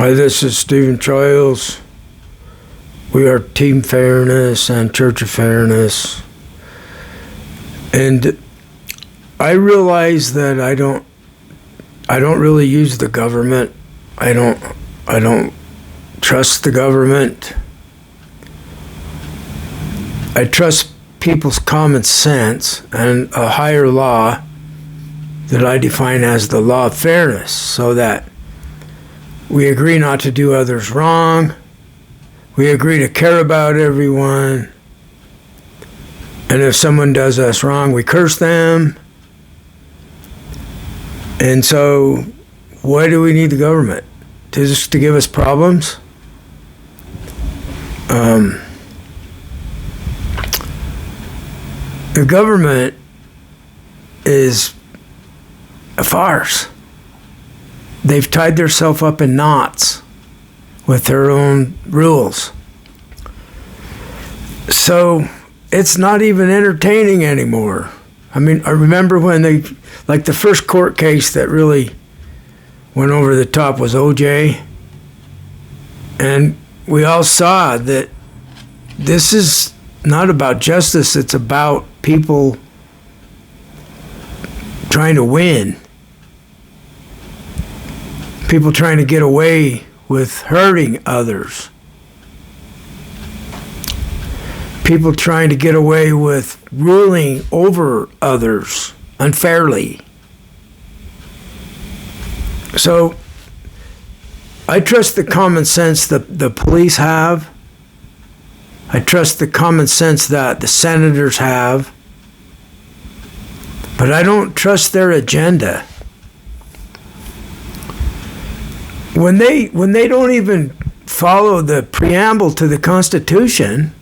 Hi, this is Stephen Childs. We are Team Fairness and Church of Fairness. And I realize that I don't really use the government. I don't trust the government. I trust people's common sense and a higher law that I define as the law of fairness, so that we agree not to do others wrong. We agree to care about everyone. And if someone does us wrong, we curse them. And so, why do we need the government? Just to give us problems? The government is a farce. They've tied themselves up in knots with their own rules. So it's not even entertaining anymore. I mean, I remember when like the first court case that really went over the top was OJ. And we all saw that this is not about justice, it's about people trying to win. People trying to get away with hurting others. People trying to get away with ruling over others unfairly. So, I trust the common sense that the police have. I trust the common sense that the senators have. But I don't trust their agenda. When they don't even follow the preamble to the Constitution,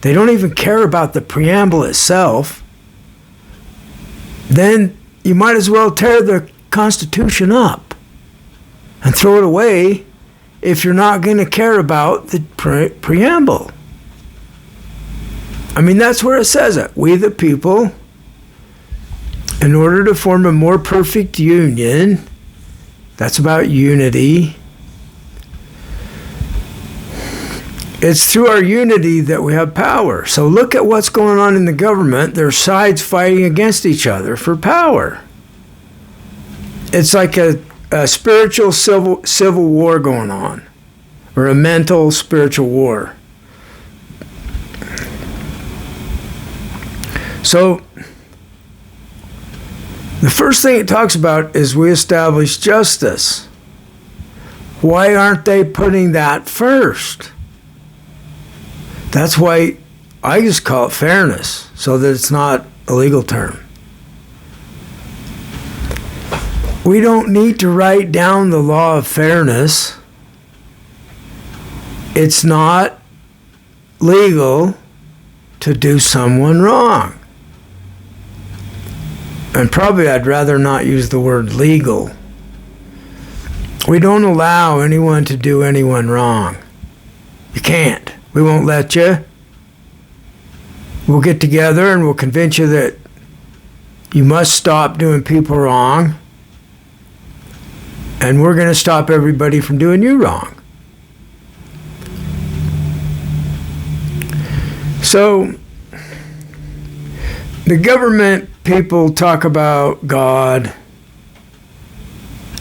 they don't even care about the preamble itself, then you might as well tear the Constitution up and throw it away if you're not going to care about the preamble. I mean, that's where it says it. We the people, in order to form a more perfect union, that's about unity. It's through our unity that we have power. So look at what's going on in the government. There's sides fighting against each other for power. It's like a spiritual civil war going on, or a mental spiritual war. So the first thing it talks about is we establish justice. Why aren't they putting that first? That's why I just call it fairness, so that it's not a legal term. We don't need to write down the law of fairness. It's not legal to do someone wrong. And probably I'd rather not use the word legal. We don't allow anyone to do anyone wrong. You can't. We won't let you. We'll get together and we'll convince you that you must stop doing people wrong. And we're going to stop everybody from doing you wrong. So, the government people talk about God,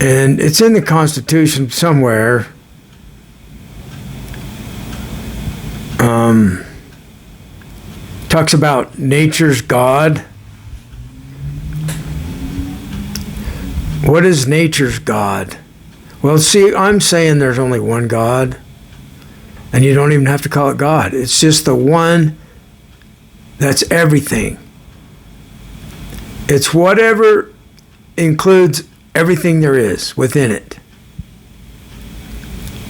and it's in the Constitution somewhere. Talks about nature's God. What is nature's God? Well, see, I'm saying there's only one God, and you don't even have to call it God. It's just the one that's everything. It's whatever includes everything there is within it.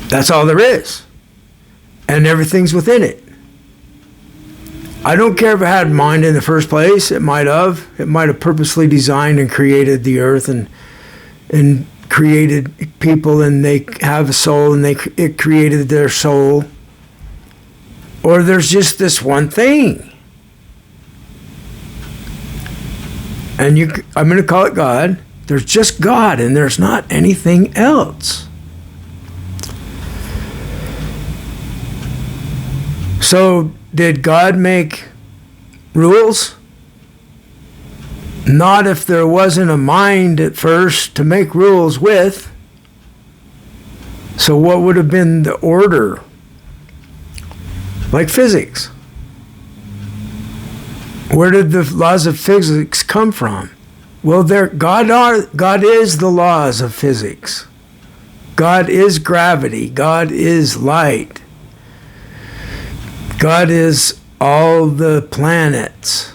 That's all there is. And everything's within it. I don't care if it had mind in the first place. It might have. It might have purposely designed and created the earth and created people, and they have a soul, and it created their soul. Or there's just this one thing. And I'm going to call it God. There's just God, and there's not anything else. So, did God make rules? Not if there wasn't a mind at first to make rules with. So what would have been the order? Like physics. Where did the laws of physics come from? Well, God is the laws of physics. God is gravity. God is light. God is all the planets.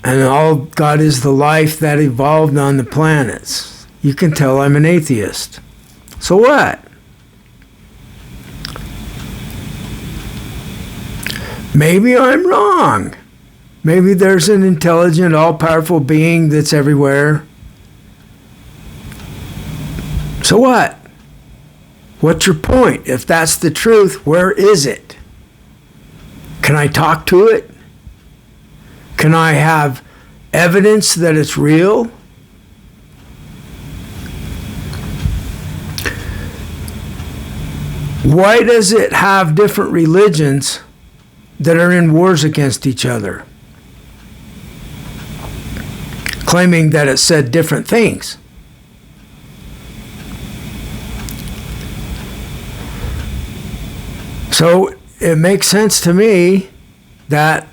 And God is the life that evolved on the planets. You can tell I'm an atheist. So what? Maybe I'm wrong. Maybe there's an intelligent, all-powerful being that's everywhere. So what? What's your point? If that's the truth, where is it? Can I talk to it? Can I have evidence that it's real? Why does it have different religions that are in wars against each other, claiming that it said different things? So it makes sense to me that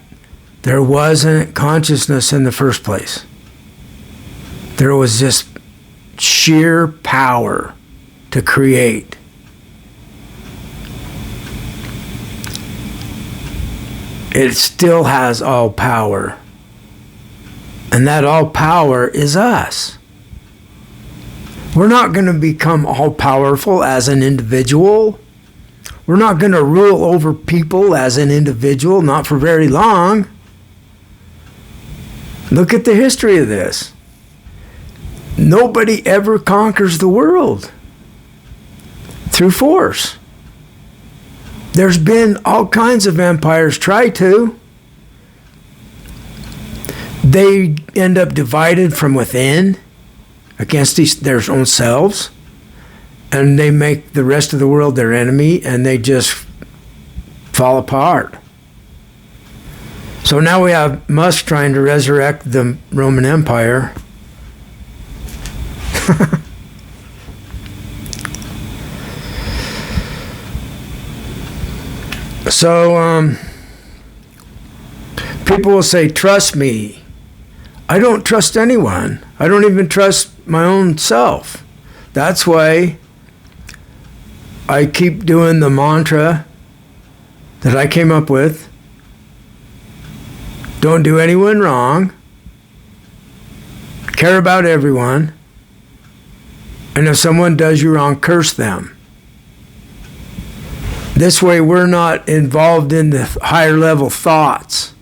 there wasn't consciousness in the first place. There was just sheer power to create. It still has all power. And that all power is us. We're not going to become all powerful as an individual. We're not going to rule over people as an individual, not for very long. Look at the history of this. Nobody ever conquers the world through force. There's been all kinds of empires try to. They end up divided from within against their own selves, and they make the rest of the world their enemy, and they just fall apart. So now we have Musk trying to resurrect the Roman Empire. So people will say, trust me. I don't trust anyone. I don't even trust my own self. That's why I keep doing the mantra that I came up with. Don't do anyone wrong. Care about everyone. And if someone does you wrong, curse them. This way we're not involved in the higher level thoughts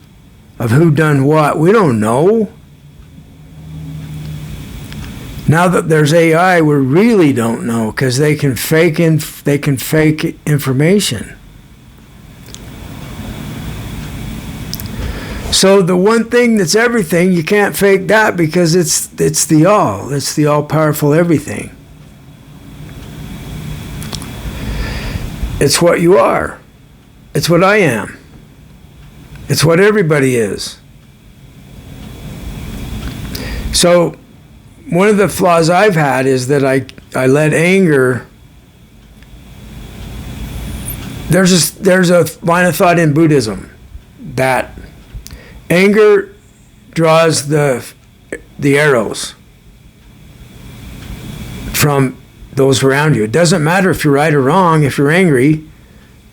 of who done what. We don't know. Now that there's AI, we really don't know, because they can fake information. So the one thing that's everything, you can't fake that, because it's the all-powerful everything. It's what you are. It's what I am. It's what everybody is. So one of the flaws I've had is that I let anger. There's a line of thought in Buddhism that anger draws the arrows from those around you. It doesn't matter if you're right or wrong. If you're angry,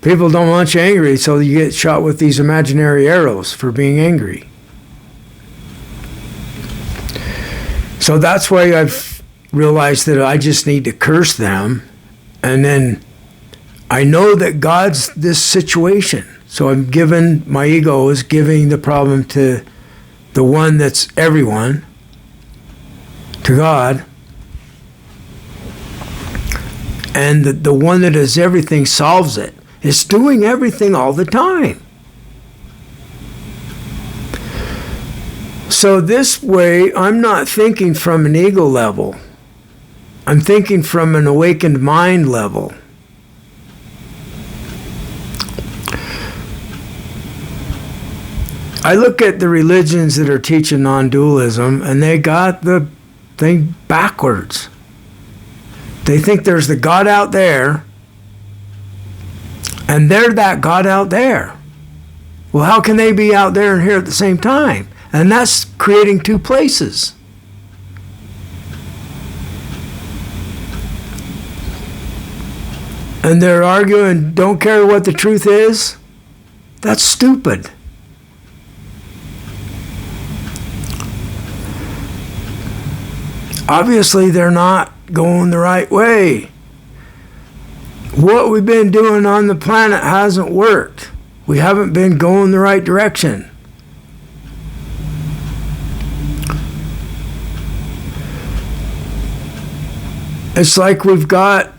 people don't want you angry, so you get shot with these imaginary arrows for being angry. So that's why I've realized that I just need to curse them, and then I know that God's this situation. So my ego is giving the problem to the one that's everyone, to God. And the one that is everything solves it. It's doing everything all the time. So this way, I'm not thinking from an ego level. I'm thinking from an awakened mind level. I look at the religions that are teaching non-dualism, and they got the thing backwards. They think there's the God out there, and they're that God out there. Well, how can they be out there and here at the same time? And that's creating two places. And they're arguing, don't care what the truth is. That's stupid. Obviously, they're not going the right way. What we've been doing on the planet hasn't worked. We haven't been going the right direction. It's like we've got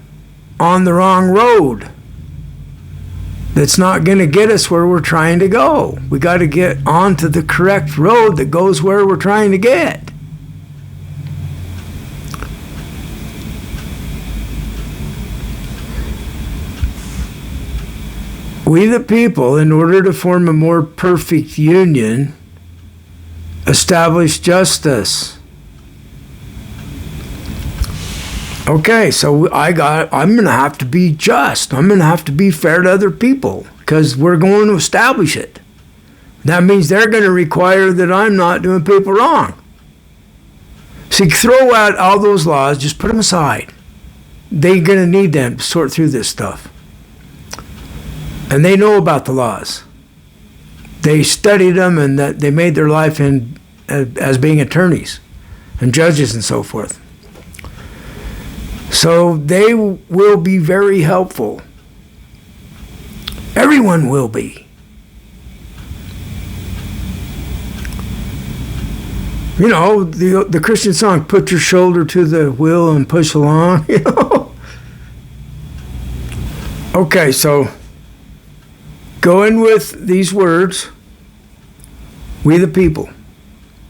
on the wrong road that's not going to get us where we're trying to go. We got to get onto the correct road that goes where we're trying to get. We the people, in order to form a more perfect union, establish justice. Okay, so I'm going to have to be just. I'm going to have to be fair to other people because we're going to establish it. That means they're going to require that I'm not doing people wrong. So you throw out all those laws, just put them aside. They're going to need them to sort through this stuff. And they know about the laws. They studied them and that they made their life in as being attorneys and judges and so forth. So they will be very helpful. Everyone will be. You know, the Christian song, put your shoulder to the wheel and push along, you know. Okay, so go in with these words, we the people.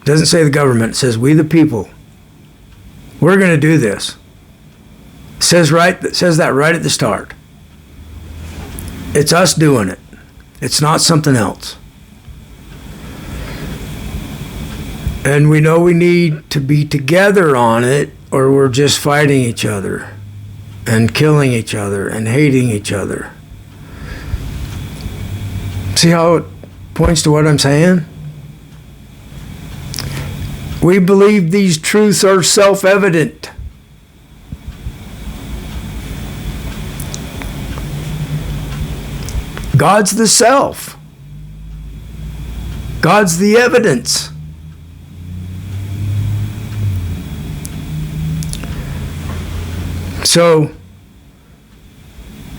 It doesn't say the government, it says we the people. We're going to do this. It says that right at the start. It's us doing it. It's not something else. And we know we need to be together on it, or we're just fighting each other and killing each other and hating each other. See how it points to what I'm saying? We believe these truths are self-evident. God's the self. God's the evidence. So,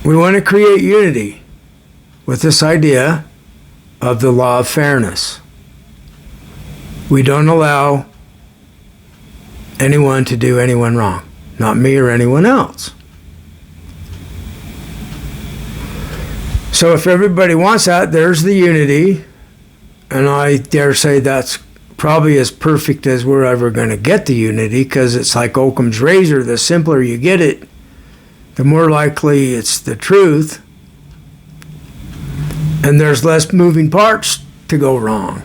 we want to create unity with this idea of the law of fairness. We don't allow anyone to do anyone wrong, not me or anyone else. So if everybody wants that, there's the unity, and I dare say that's probably as perfect as we're ever going to get the unity, because it's like Occam's razor. The simpler you get it, the more likely it's the truth, and there's less moving parts to go wrong,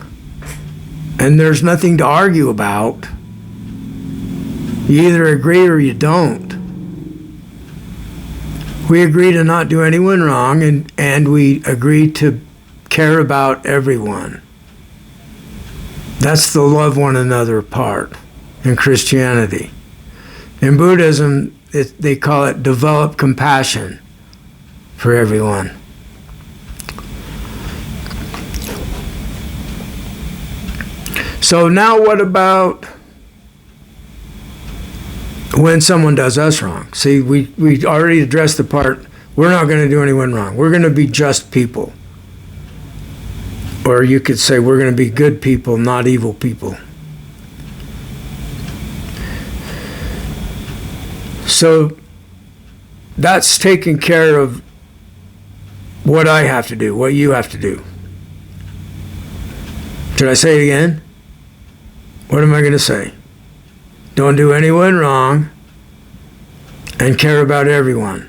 and there's nothing to argue about. You either agree or you don't. We agree to not do anyone wrong, and we agree to care about everyone. That's the love one another part in Christianity. In Buddhism, they call it develop compassion for everyone. So now what about when someone does us wrong? See, we already addressed the part, we're not going to do anyone wrong. We're going to be just people. Or you could say we're going to be good people, not evil people. So that's taking care of what I have to do, what you have to do. Should I say it again? What am I going to say? Don't do anyone wrong and care about everyone.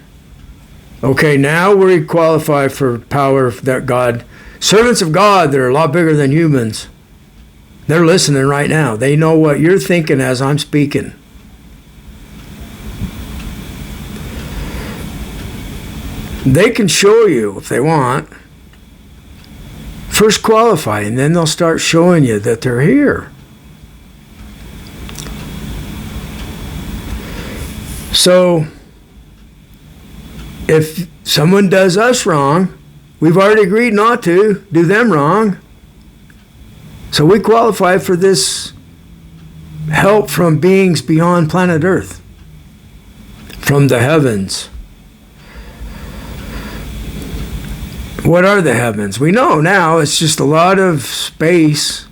Okay, now we qualify for power that God servants of God that are a lot bigger than humans, they're listening right now. They know what you're thinking as I'm speaking. They can show you if they want. First qualify, and then they'll start showing you that they're here. So, if someone does us wrong, we've already agreed not to do them wrong. So we qualify for this help from beings beyond planet Earth, from the heavens. What are the heavens? We know now it's just a lot of space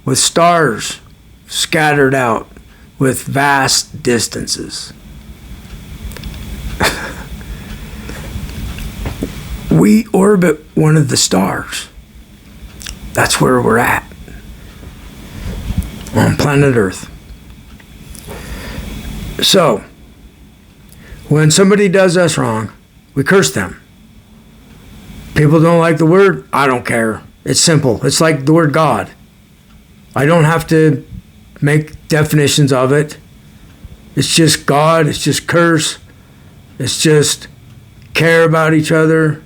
with stars scattered out with vast distances. We orbit one of the stars. That's where we're at on planet Earth. So, when somebody does us wrong, we curse them. People don't like the word, I don't care. It's simple. It's like the word God. I don't have to make definitions of it. It's just God. It's just curse. It's just care about each other.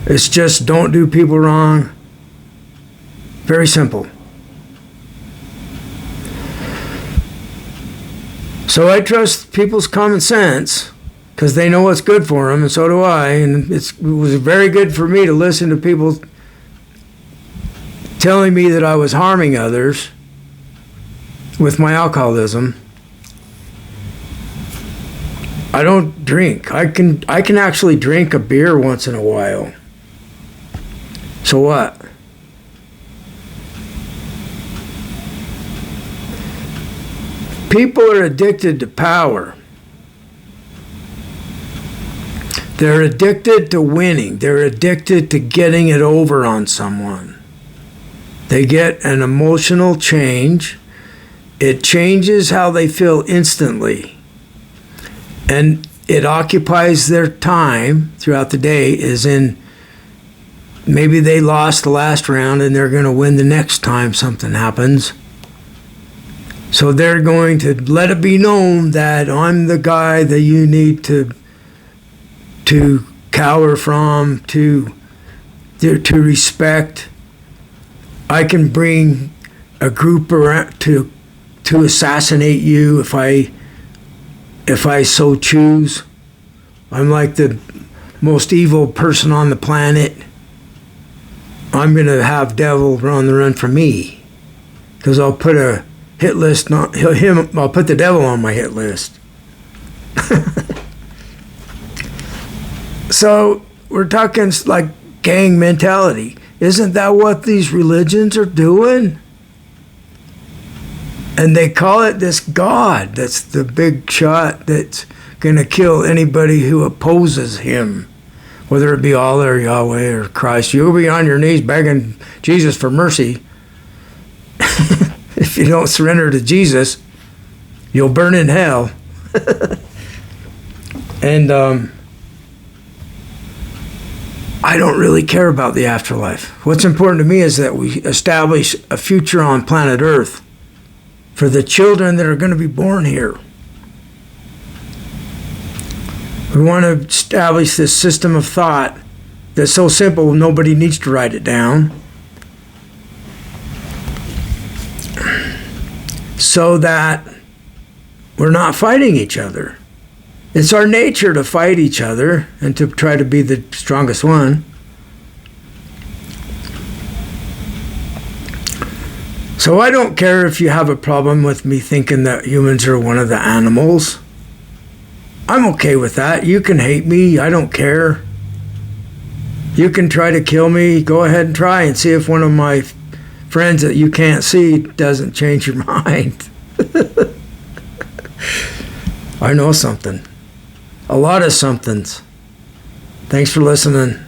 It's just don't do people wrong. Very simple. So I trust people's common sense because they know what's good for them, and so do I. And it was very good for me to listen to people telling me that I was harming others with my alcoholism. I don't drink. I can actually drink a beer once in a while. So what? People are addicted to power. They're addicted to winning. They're addicted to getting it over on someone. They get an emotional change. It changes how they feel instantly. And it occupies their time throughout the day, as in maybe they lost the last round and they're going to win the next time something happens. So they're going to let it be known that I'm the guy that you need to cower from, to respect. I can bring a group around to assassinate you if I so choose. I'm like the most evil person on the planet. I'm going to have devil on the run for me because I'll put a hit list on him. I'll put the devil on my hit list. So we're talking like gang mentality. Isn't that what these religions are doing? And they call it this God that's the big shot that's going to kill anybody who opposes him, whether it be Allah or Yahweh or Christ. You'll be on your knees begging Jesus for mercy. If you don't surrender to Jesus, you'll burn in hell. And I don't really care about the afterlife. What's important to me is that we establish a future on planet Earth for the children that are going to be born here. We want to establish this system of thought that's so simple nobody needs to write it down, so that we're not fighting each other. It's our nature to fight each other and to try to be the strongest one. So I don't care if you have a problem with me thinking that humans are one of the animals. I'm okay with that. You can hate me. I don't care. You can try to kill me. Go ahead and try and see if one of my friends that you can't see doesn't change your mind. I know something. A lot of somethings. Thanks for listening.